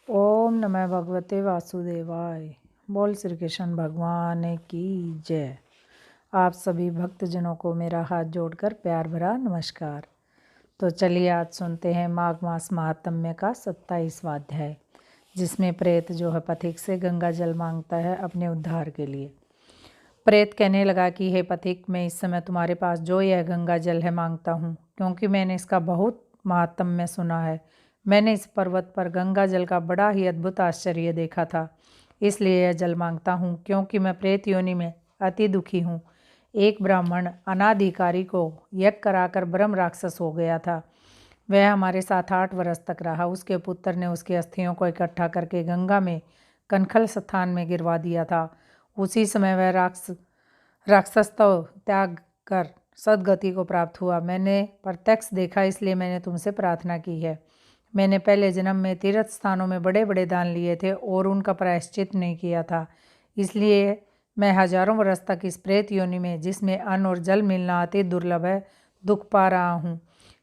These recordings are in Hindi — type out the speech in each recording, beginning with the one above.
ओम नमः भगवते वासुदेवाय। बोल श्री कृष्ण भगवान की जय। आप सभी भक्तजनों को मेरा हाथ जोड़कर प्यार भरा नमस्कार। तो चलिए आज सुनते हैं माघ मास महात्म्य का 27वां अध्याय, जिसमें प्रेत जो है पथिक से गंगा जल मांगता है अपने उद्धार के लिए। प्रेत कहने लगा कि हे पथिक, मैं इस समय तुम्हारे पास जो यह गंगा जल है मांगता हूँ, क्योंकि मैंने इसका बहुत महात्म्य सुना है। मैंने इस पर्वत पर गंगा जल का बड़ा ही अद्भुत आश्चर्य देखा था, इसलिए यह जल मांगता हूँ, क्योंकि मैं प्रेत योनि में अति दुखी हूँ। एक ब्राह्मण अनाधिकारी को यज्ञ कराकर ब्रह्म राक्षस हो गया था। वह हमारे साथ 8 वर्ष तक रहा। उसके पुत्र ने उसकी अस्थियों को इकट्ठा करके गंगा में कनखल स्थान में गिरवा दिया था। उसी समय वह राक्षस तो त्याग कर सदगति को प्राप्त हुआ। मैंने प्रत्यक्ष देखा, इसलिए मैंने तुमसे प्रार्थना की है। मैंने पहले जन्म में तीर्थ स्थानों में बड़े बड़े दान लिए थे और उनका प्रायश्चित नहीं किया था, इसलिए मैं हजारों वर्ष तक इस प्रेत योनि में, जिसमें अन्न और जल मिलना अति दुर्लभ है, दुख पा रहा हूँ।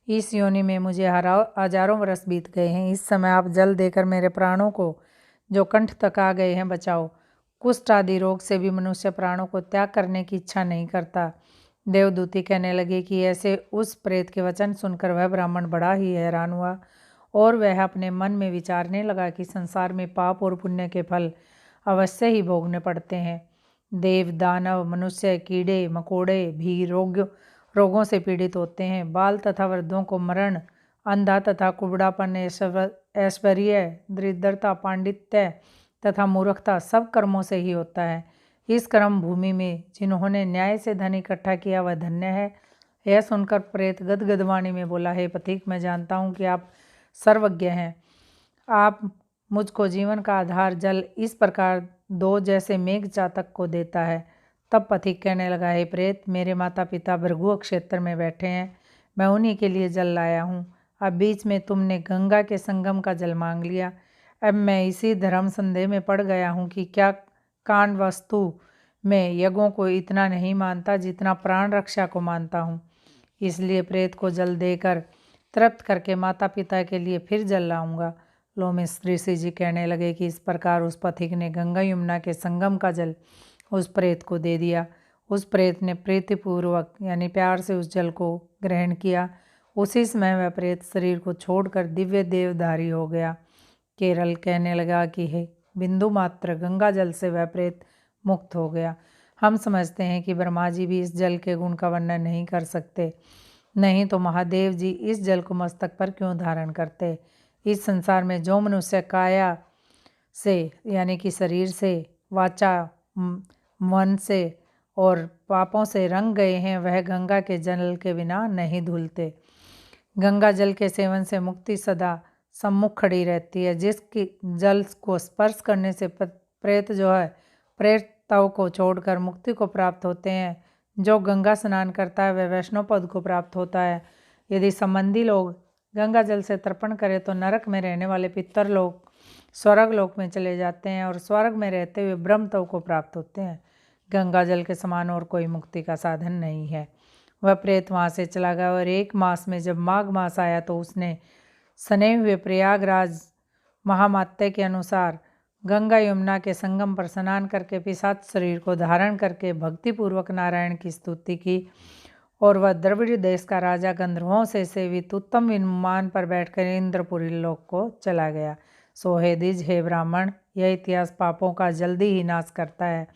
इस योनि में मुझे हजारों वर्ष बीत गए हैं। इस समय आप जल देकर मेरे प्राणों को, जो कंठ तक आ गए हैं, बचाओ। कुष्ठ आदि रोग से भी मनुष्य प्राणों को त्याग करने की इच्छा नहीं करता। देवदूती कहने लगे कि ऐसे उस प्रेत के वचन सुनकर वह ब्राह्मण बड़ा ही हैरान हुआ और वह अपने मन में विचारने लगा कि संसार में पाप और पुण्य के फल अवश्य ही भोगने पड़ते हैं। देव, दानव, मनुष्य, कीड़े मकोड़े भी रोगों से पीड़ित होते हैं। बाल तथा वृद्धों को मरण, अंधा तथा कुबड़ापन, ऐश्वर्य, दरिद्रता, पांडित्य तथा मूर्खता सब कर्मों से ही होता है। इस कर्म भूमि में जिन्होंने न्याय से धन इकट्ठा किया वह धन्य है। यह सुनकर प्रेत गदगद वाणी में बोला, हे पथिक, मैं जानता हूँ कि आप सर्वज्ञ हैं। आप मुझको जीवन का आधार जल इस प्रकार दो जैसे मेघ चातक को देता है। तब पथिक कहने लगा, हे प्रेत, मेरे माता पिता भृगु क्षेत्र में बैठे हैं, मैं उन्हीं के लिए जल लाया हूँ। अब बीच में तुमने गंगा के संगम का जल मांग लिया। अब मैं इसी धर्म संदेह में पड़ गया हूँ कि क्या कांड वस्तु में यज्ञों को इतना नहीं मानता जितना प्राण रक्षा को मानता हूँ। इसलिए प्रेत को जल देकर तृप्त करके माता पिता के लिए फिर जल लाऊंगा। लोमिस ऋषि जी कहने लगे कि इस प्रकार उस पथिक ने गंगा यमुना के संगम का जल उस प्रेत को दे दिया। उस प्रेत ने प्रीतिपूर्वक यानी प्यार से उस जल को ग्रहण किया। उसी समय वह प्रेत शरीर को छोड़कर दिव्य देवधारी हो गया। केरल कहने लगा कि हे बिंदु मात्र गंगा जल से वह प्रेत मुक्त हो गया। हम समझते हैं कि ब्रह्मा जी भी इस जल के गुण का वर्णन नहीं कर सकते, नहीं तो महादेव जी इस जल को मस्तक पर क्यों धारण करते। इस संसार में जो मनुष्य काया से यानी कि शरीर से, वाचा, मन से और पापों से रंग गए हैं, वह गंगा के जल के बिना नहीं धुलते। गंगा जल के सेवन से मुक्ति सदा सम्मुख खड़ी रहती है। जिसकी जल को स्पर्श करने से प्रेत जो है प्रेतों को छोड़कर मुक्ति को प्राप्त होते हैं। जो गंगा स्नान करता है वह वैष्णव पद को प्राप्त होता है। यदि संबंधी लोग गंगा जल से तर्पण करें तो नरक में रहने वाले पितर लोग स्वर्ग लोक में चले जाते हैं और स्वर्ग में रहते हुए ब्रह्म तव को प्राप्त होते हैं। गंगा जल के समान और कोई मुक्ति का साधन नहीं है। वह प्रेत वहाँ से चला गया और 1 मास में जब माघ मास आया तो उसने सने हुए प्रयागराज महामात्य के अनुसार गंगा यमुना के संगम पर स्नान करके पिशाच शरीर को धारण करके भक्तिपूर्वक नारायण की स्तुति की और वह द्रविड़ देश का राजा गंधर्वों से सेवित उत्तम विमान पर बैठकर इंद्रपुरी लोक को चला गया। सो हे द्विज, हे ब्राह्मण, यह इतिहास पापों का जल्दी ही नाश करता है।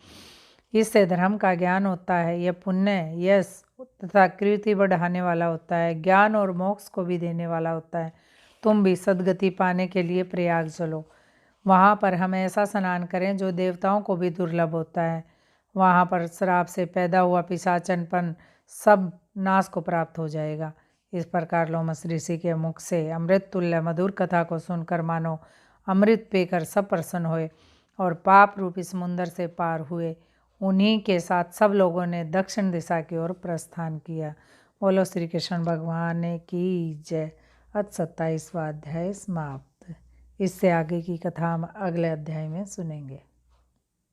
इससे धर्म का ज्ञान होता है। यह पुण्य, यश तथा कीर्ति बढ़ाने वाला होता है, ज्ञान और मोक्ष को भी देने वाला होता है। तुम भी सदगति पाने के लिए प्रयाग चलो। वहाँ पर हम ऐसा स्नान करें जो देवताओं को भी दुर्लभ होता है। वहाँ पर श्राप से पैदा हुआ पिशाचनपन सब नाश को प्राप्त हो जाएगा। इस प्रकार लोमस ऋषि के मुख से अमृत तुल्य मधुर कथा को सुनकर मानो अमृत पीकर सब प्रसन्न हुए और पाप रूपी समुद्र से पार हुए। उन्हीं के साथ सब लोगों ने दक्षिण दिशा की ओर प्रस्थान किया। बोलो श्री कृष्ण भगवान की जय। आज 27वां अध्याय समाप्त। इससे आगे की कथा हम अगले अध्याय में सुनेंगे।